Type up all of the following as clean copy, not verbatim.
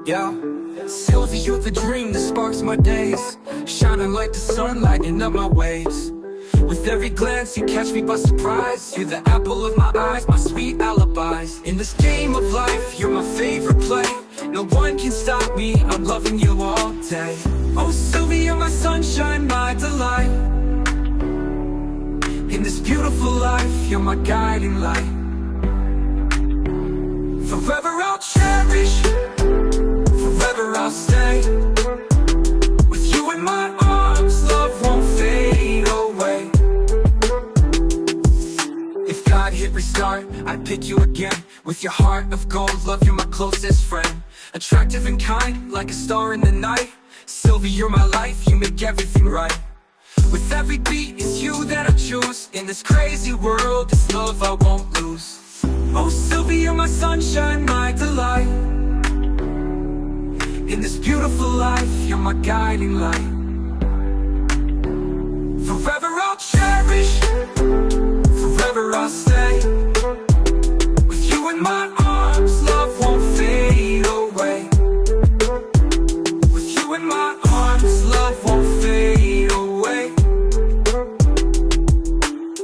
Yeah, Sylvie, you're the dream that sparks my days, shining like the sun, lighting up my waves. With every glance you catch me by surprise. You're the apple of my eyes, my sweet alibis. In this game of life, you're my favorite play. No one can stop me, I'm loving you all day. Oh Sylvie, you're my sunshine, my delight. In this beautiful life, you're my guiding light. Forever I'll cherish, forever I'll stay. With you in my arms, love won't fade away. If God hit restart, I'd pick you again. With your heart of gold, love, you're my closest friend. Attractive and kind, like a star in the night. Sylvie, you're my life, you make everything right. With every beat, it's you that I choose. In this crazy world, this love I won't lose. Oh Sylvie, you're my sunshine, my delight. In this beautiful life, you're my guiding light. Forever I'll cherish, forever I'll stay. With you in my arms, love won't fade away. With you in my arms, love won't fade away.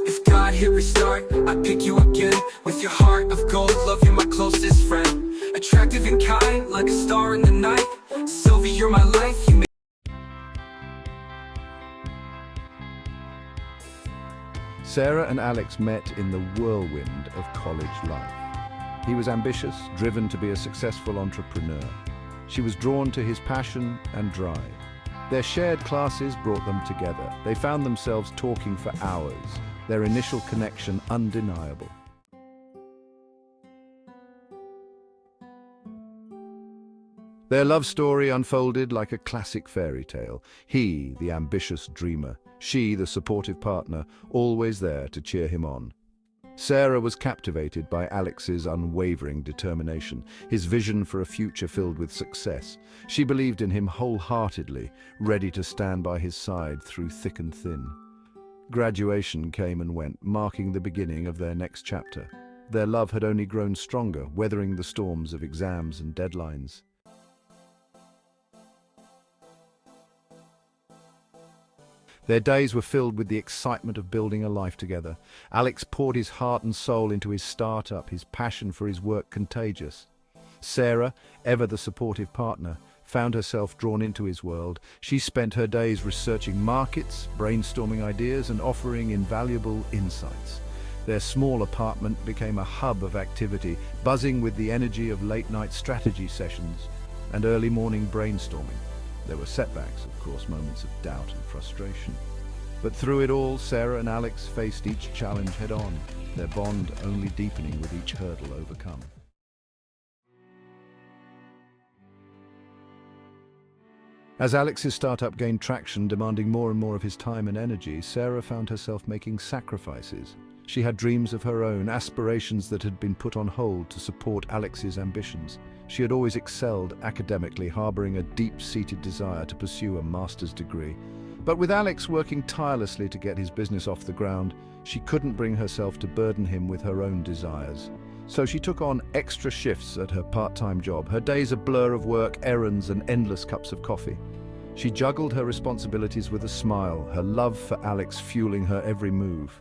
If God hit restart, I'd pick you again. With your heart of gold, love, you're my closest friend. Attractive and kind, like a star in the night. Sylvie, you're my life, you make... Sarah and Alex met in the whirlwind of college life. He was ambitious, driven to be a successful entrepreneur. She was drawn to his passion and drive. Their shared classes brought them together. They found themselves talking for hours, their initial connection undeniable. Their love story unfolded like a classic fairy tale. He, the ambitious dreamer, she, the supportive partner, always there to cheer him on. Sarah was captivated by Alex's unwavering determination, his vision for a future filled with success. She believed in him wholeheartedly, ready to stand by his side through thick and thin. Graduation came and went, marking the beginning of their next chapter. Their love had only grown stronger, weathering the storms of exams and deadlines. Their days were filled with the excitement of building a life together. Alex poured his heart and soul into his startup, his passion for his work contagious. Sarah, ever the supportive partner, found herself drawn into his world. She spent her days researching markets, brainstorming ideas, and offering invaluable insights. Their small apartment became a hub of activity, buzzing with the energy of late-night strategy sessions and early morning brainstorming. There were setbacks, of course, moments of doubt and frustration. But through it all, Sarah and Alex faced each challenge head-on, their bond only deepening with each hurdle overcome. As Alex's startup gained traction, demanding more and more of his time and energy, Sarah found herself making sacrifices. She had dreams of her own, aspirations that had been put on hold to support Alex's ambitions. She had always excelled academically, harboring a deep-seated desire to pursue a master's degree. But with Alex working tirelessly to get his business off the ground, she couldn't bring herself to burden him with her own desires. So she took on extra shifts at her part-time job, her days a blur of work, errands, and endless cups of coffee. She juggled her responsibilities with a smile, her love for Alex fueling her every move.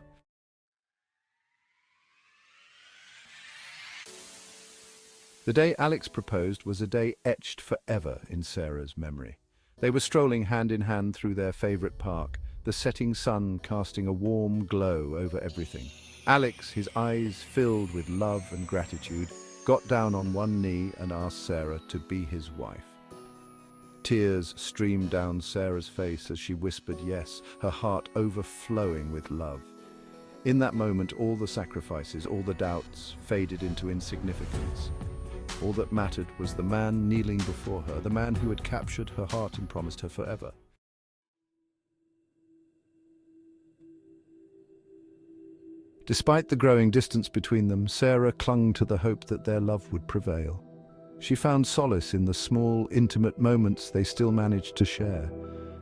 The day Alex proposed was a day etched forever in Sarah's memory. They were strolling hand in hand through their favorite park, the setting sun casting a warm glow over everything. Alex, his eyes filled with love and gratitude, got down on one knee and asked Sarah to be his wife. Tears streamed down Sarah's face as she whispered yes, her heart overflowing with love. In that moment, all the sacrifices, all the doubts faded into insignificance. All that mattered was the man kneeling before her, the man who had captured her heart and promised her forever. Despite the growing distance between them, Sarah clung to the hope that their love would prevail. She found solace in the small, intimate moments they still managed to share.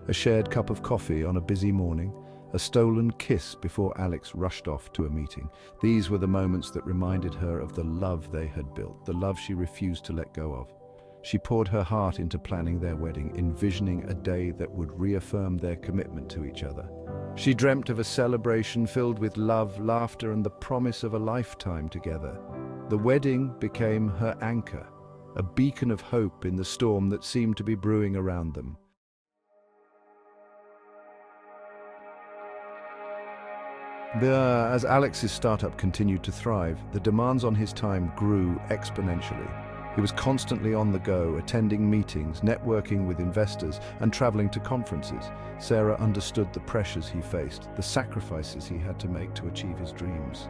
A shared cup of coffee on a busy morning, a stolen kiss before Alex rushed off to a meeting. These were the moments that reminded her of the love they had built, the love she refused to let go of. She poured her heart into planning their wedding, envisioning a day that would reaffirm their commitment to each other. She dreamt of a celebration filled with love, laughter, and the promise of a lifetime together. The wedding became her anchor, a beacon of hope in the storm that seemed to be brewing around them. As Alex's startup continued to thrive, the demands on his time grew exponentially. He was constantly on the go, attending meetings, networking with investors, and traveling to conferences. Sarah understood the pressures he faced, the sacrifices he had to make to achieve his dreams.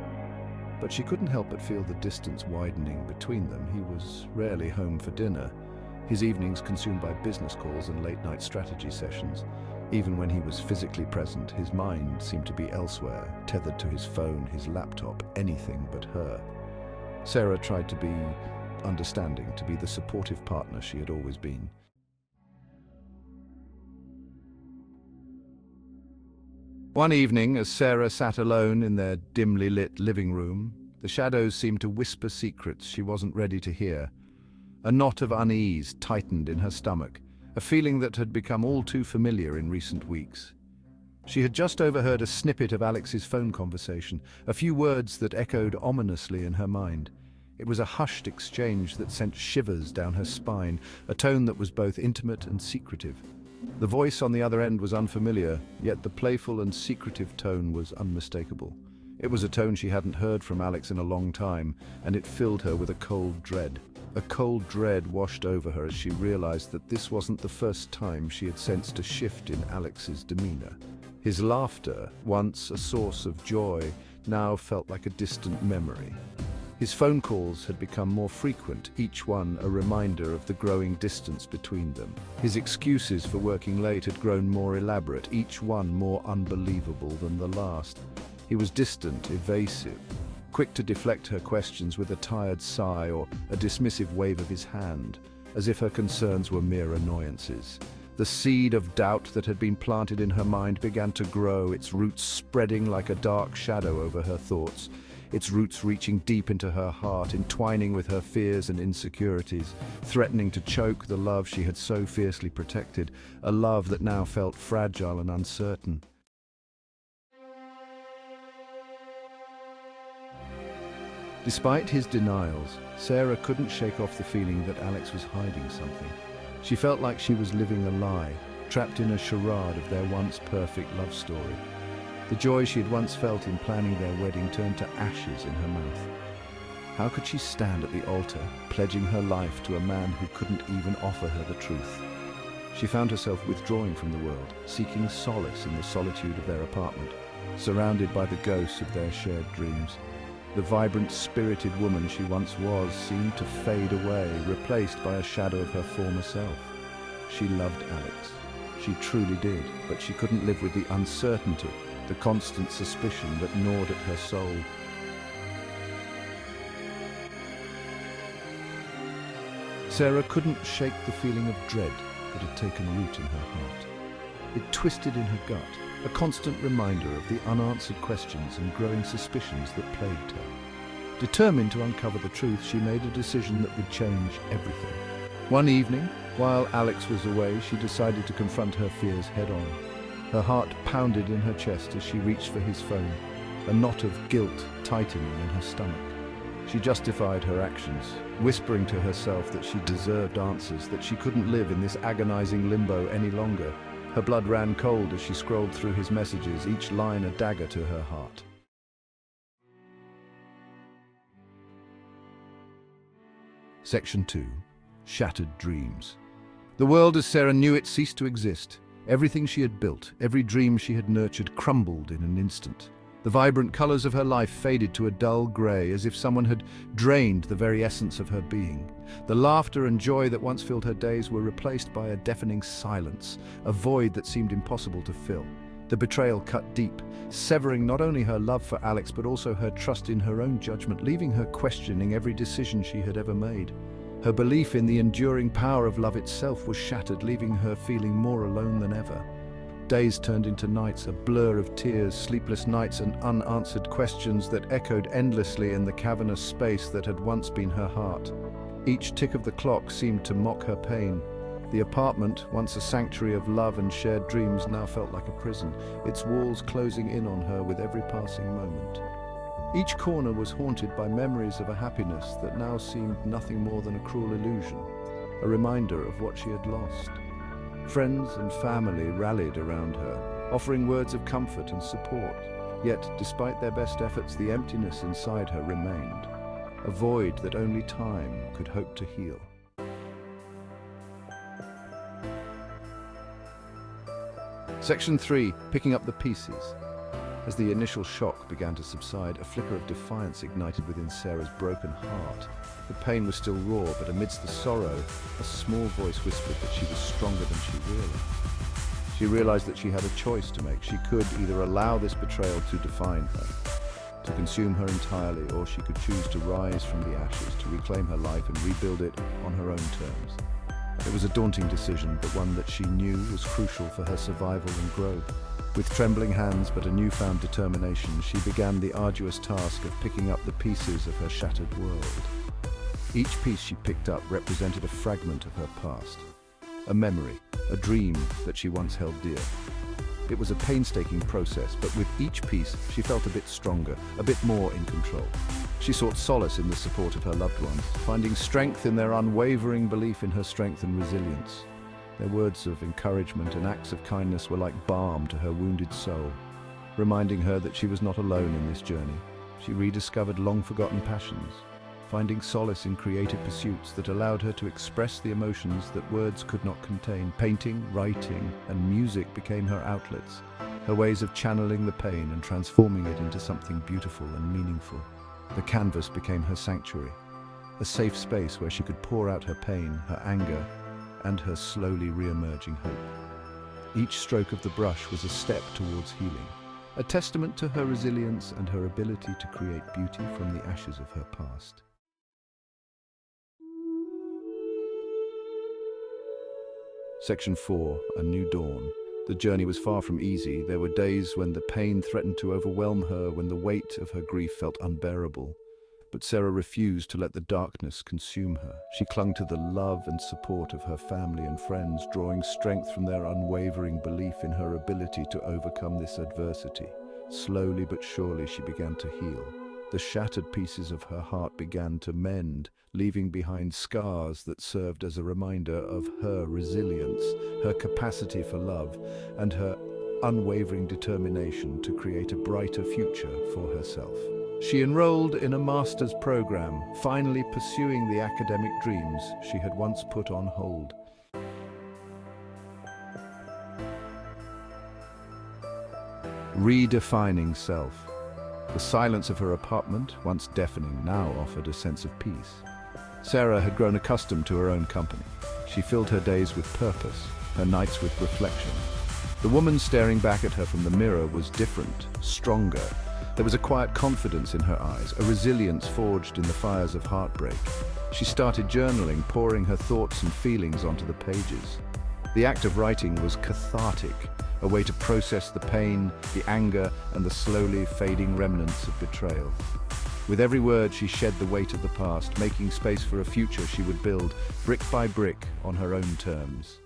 But she couldn't help but feel the distance widening between them. He was rarely home for dinner, his evenings consumed by business calls and late-night strategy sessions. Even when he was physically present, his mind seemed to be elsewhere, tethered to his phone, his laptop, anything but her. Sarah tried to be understanding, to be the supportive partner she had always been. One evening, as Sarah sat alone in their dimly lit living room, the shadows seemed to whisper secrets she wasn't ready to hear. A knot of unease tightened in her stomach, a feeling that had become all too familiar in recent weeks. She had just overheard a snippet of Alex's phone conversation, a few words that echoed ominously in her mind. It was a hushed exchange that sent shivers down her spine, a tone that was both intimate and secretive. The voice on the other end was unfamiliar, yet the playful and secretive tone was unmistakable. It was a tone she hadn't heard from Alex in a long time, and it filled her with a cold dread. A cold dread washed over her as she realized that this wasn't the first time she had sensed a shift in Alex's demeanor. His laughter, once a source of joy, now felt like a distant memory. His phone calls had become more frequent, each one a reminder of the growing distance between them. His excuses for working late had grown more elaborate, each one more unbelievable than the last. He was distant, evasive, quick to deflect her questions with a tired sigh or a dismissive wave of his hand, as if her concerns were mere annoyances. The seed of doubt that had been planted in her mind began to grow, its roots spreading like a dark shadow over her thoughts, its roots reaching deep into her heart, entwining with her fears and insecurities, threatening to choke the love she had so fiercely protected, a love that now felt fragile and uncertain. Despite his denials, Sarah couldn't shake off the feeling that Alex was hiding something. She felt like she was living a lie, trapped in a charade of their once perfect love story. The joy she had once felt in planning their wedding turned to ashes in her mouth. How could she stand at the altar, pledging her life to a man who couldn't even offer her the truth? She found herself withdrawing from the world, seeking solace in the solitude of their apartment, surrounded by the ghosts of their shared dreams. The vibrant, spirited woman she once was seemed to fade away, replaced by a shadow of her former self. She loved Alex. She truly did, but she couldn't live with the uncertainty, the constant suspicion that gnawed at her soul. Sarah couldn't shake the feeling of dread that had taken root in her heart. It twisted in her gut, a constant reminder of the unanswered questions and growing suspicions that plagued her. Determined to uncover the truth, she made a decision that would change everything. One evening, while Alex was away, she decided to confront her fears head-on. Her heart pounded in her chest as she reached for his phone, a knot of guilt tightening in her stomach. She justified her actions, whispering to herself that she deserved answers, that she couldn't live in this agonizing limbo any longer. Her blood ran cold as she scrolled through his messages, each line a dagger to her heart. Section 2. Shattered Dreams. The world as Sarah knew it ceased to exist. Everything she had built, every dream she had nurtured crumbled in an instant. The vibrant colors of her life faded to a dull gray, as if someone had drained the very essence of her being. The laughter and joy that once filled her days were replaced by a deafening silence, a void that seemed impossible to fill. The betrayal cut deep, severing not only her love for Alex but also her trust in her own judgment, leaving her questioning every decision she had ever made. Her belief in the enduring power of love itself was shattered, leaving her feeling more alone than ever. Days turned into nights, a blur of tears, sleepless nights and unanswered questions that echoed endlessly in the cavernous space that had once been her heart. Each tick of the clock seemed to mock her pain. The apartment, once a sanctuary of love and shared dreams, now felt like a prison, its walls closing in on her with every passing moment. Each corner was haunted by memories of a happiness that now seemed nothing more than a cruel illusion, a reminder of what she had lost. Friends and family rallied around her, offering words of comfort and support. Yet, despite their best efforts, the emptiness inside her remained, a void that only time could hope to heal. Section 3. Picking up the pieces. As the initial shock began to subside, a flicker of defiance ignited within Sarah's broken heart. The pain was still raw, but amidst the sorrow, a small voice whispered that she was stronger than she realized. She realized that she had a choice to make. She could either allow this betrayal to define her, to consume her entirely, or she could choose to rise from the ashes, to reclaim her life and rebuild it on her own terms. It was a daunting decision, but one that she knew was crucial for her survival and growth. With trembling hands but a newfound determination, she began the arduous task of picking up the pieces of her shattered world. Each piece she picked up represented a fragment of her past, a memory, a dream that she once held dear. It was a painstaking process, but with each piece she felt a bit stronger, a bit more in control. She sought solace in the support of her loved ones, finding strength in their unwavering belief in her strength and resilience. Their words of encouragement and acts of kindness were like balm to her wounded soul, reminding her that she was not alone in this journey. She rediscovered long-forgotten passions, finding solace in creative pursuits that allowed her to express the emotions that words could not contain. Painting, writing, and music became her outlets, her ways of channeling the pain and transforming it into something beautiful and meaningful. The canvas became her sanctuary, a safe space where she could pour out her pain, her anger, and her slowly re-emerging hope. Each stroke of the brush was a step towards healing, a testament to her resilience and her ability to create beauty from the ashes of her past. Section 4. A New Dawn. The journey was far from easy. There were days when the pain threatened to overwhelm her, when the weight of her grief felt unbearable. But Sarah refused to let the darkness consume her. She clung to the love and support of her family and friends, drawing strength from their unwavering belief in her ability to overcome this adversity. Slowly but surely she began to heal. The shattered pieces of her heart began to mend, leaving behind scars that served as a reminder of her resilience, her capacity for love, and her unwavering determination to create a brighter future for herself. She enrolled in a master's program, finally pursuing the academic dreams she had once put on hold. Redefining self. The silence of her apartment, once deafening, now offered a sense of peace. Sarah had grown accustomed to her own company. She filled her days with purpose, her nights with reflection. The woman staring back at her from the mirror was different, stronger. There was a quiet confidence in her eyes, a resilience forged in the fires of heartbreak. She started journaling, pouring her thoughts and feelings onto the pages. The act of writing was cathartic, a way to process the pain, the anger, and the slowly fading remnants of betrayal. With every word, she shed the weight of the past, making space for a future she would build, brick by brick, on her own terms.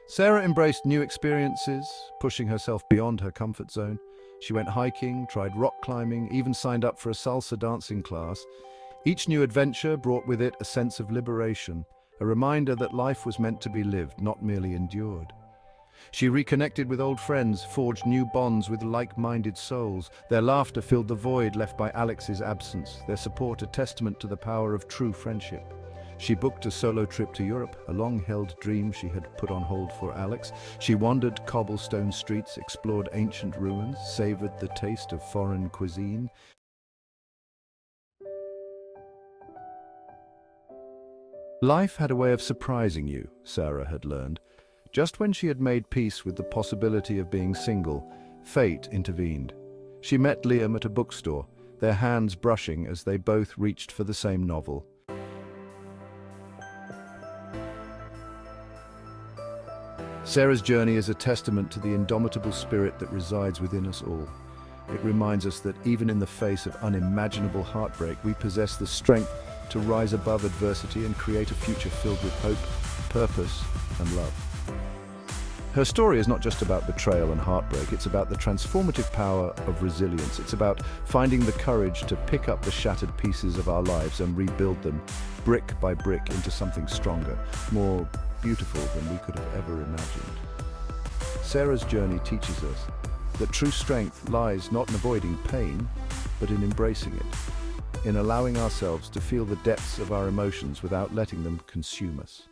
Sarah embraced new experiences, pushing herself beyond her comfort zone. She went hiking, tried rock climbing, even signed up for a salsa dancing class. Each new adventure brought with it a sense of liberation, a reminder that life was meant to be lived, not merely endured. She reconnected with old friends, forged new bonds with like-minded souls. Their laughter filled the void left by Alex's absence, their support a testament to the power of true friendship. She booked a solo trip to Europe, a long-held dream she had put on hold for Alex. She wandered cobblestone streets, explored ancient ruins, savored the taste of foreign cuisine. Life had a way of surprising you, Sarah had learned. Just when she had made peace with the possibility of being single, fate intervened. She met Liam at a bookstore, their hands brushing as they both reached for the same novel. Sarah's journey is a testament to the indomitable spirit that resides within us all. It reminds us that even in the face of unimaginable heartbreak, we possess the strength to rise above adversity and create a future filled with hope, purpose, and love. Her story is not just about betrayal and heartbreak, it's about the transformative power of resilience. It's about finding the courage to pick up the shattered pieces of our lives and rebuild them, brick by brick, into something stronger, more beautiful than we could have ever imagined. Sarah's journey teaches us that true strength lies not in avoiding pain, but in embracing it, in allowing ourselves to feel the depths of our emotions without letting them consume us.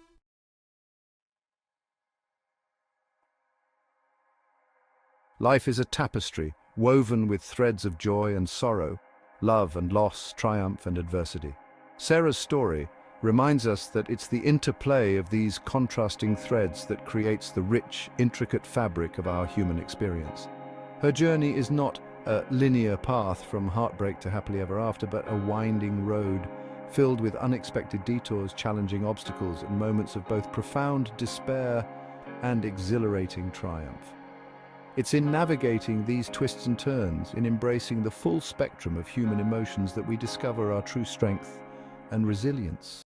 Life is a tapestry, woven with threads of joy and sorrow, love and loss, triumph and adversity. Sarah's story reminds us that it's the interplay of these contrasting threads that creates the rich, intricate fabric of our human experience. Her journey is not a linear path from heartbreak to happily ever after, but a winding road filled with unexpected detours, challenging obstacles, and moments of both profound despair and exhilarating triumph. It's in navigating these twists and turns, in embracing the full spectrum of human emotions, that we discover our true strength and resilience.